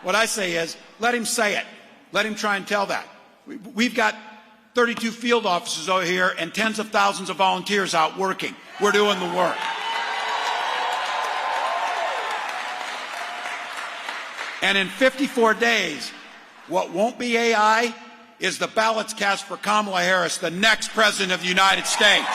what I say is, let him say it. Let him try and tell that. We've got 32 field offices over here and tens of thousands of volunteers out working. We're doing the work. And in 54 days, what won't be AI is the ballots cast for Kamala Harris, the next president of the United States.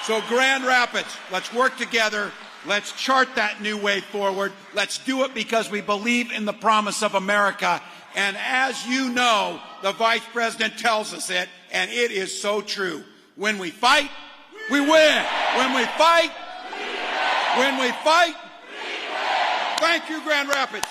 So Grand Rapids, let's work together. Let's chart that new way forward. Let's do it because we believe in the promise of America. And as you know, the Vice President tells us it, and it is so true. When we fight, we win. When we fight, when we fight, thank you, Grand Rapids.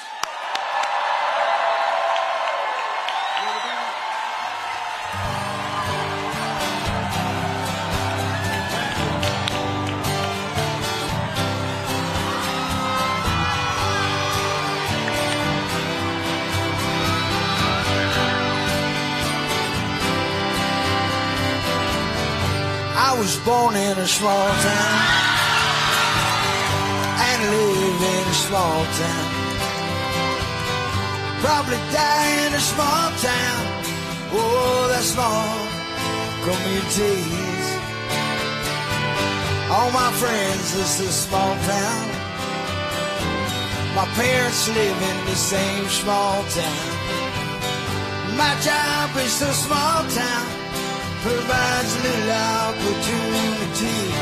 I was born in a small town and live in a small town. Probably die in a small town. Oh, that small communities. All my friends is a small town. My parents live in the same small town. My job is a small town. Provides little opportunity.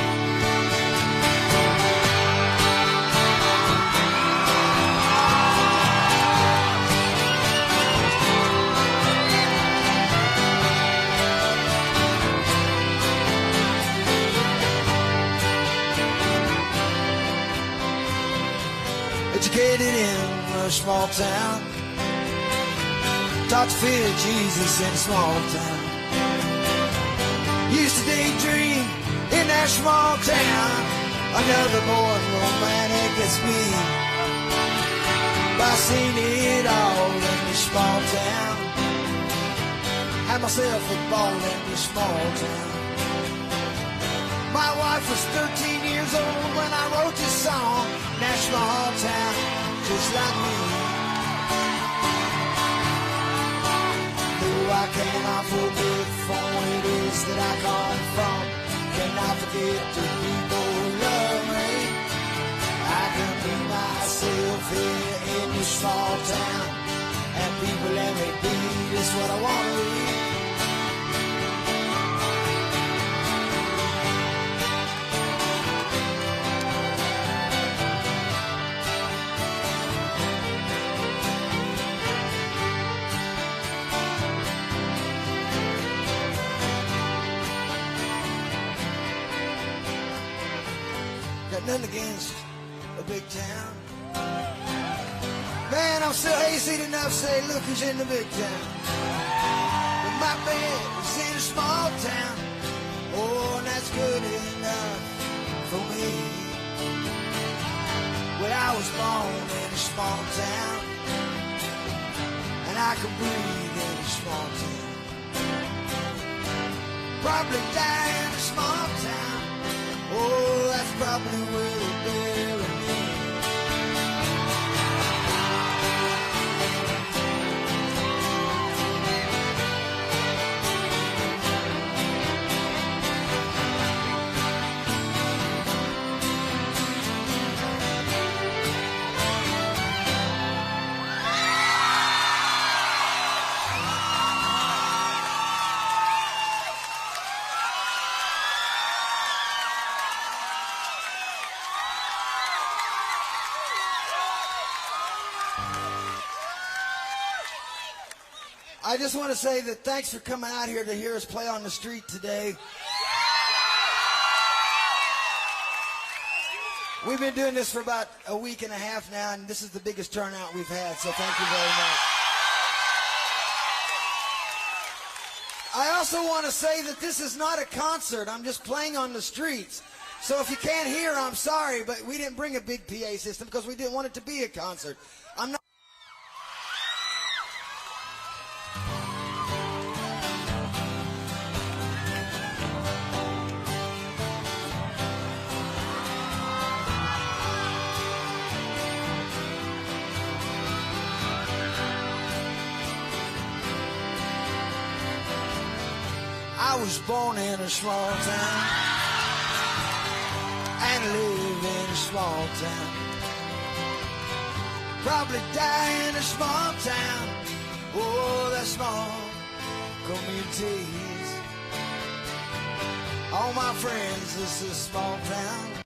Educated in a small town. Taught to fear Jesus in a small town. Used to daydream in that small town. Another boy romantic as me. But I seen it all in this small town. Had myself a ball in this small town. My wife was 13 years old when I wrote this song. That small town, just like me. Though I cannot forget from where it is that I come from, cannot forget the people who love me. I can be myself here in this small town, and people let me be, that's what I want to be. Got nothing against a big town. Man, I'm still hasty enough to say, look who's in the big town. But my bed is in a small town. Oh, and that's good enough for me. Well, I was born in a small town, and I can breathe in a small town. Probably die in a small town. Oh, that's probably where they bury me. I just want to say that thanks for coming out here to hear us play on the street today. We've been doing this for about a week and a half now, and this is the biggest turnout we've had, so thank you very much. I also want to say that this is not a concert. I'm just playing on the streets. So if you can't hear, I'm sorry, but we didn't bring a big PA system because we didn't want it to be a concert. I'm not. I was born in a small town and live in a small town. Probably die in a small town. Oh, that small communities. All my friends, this is a small town.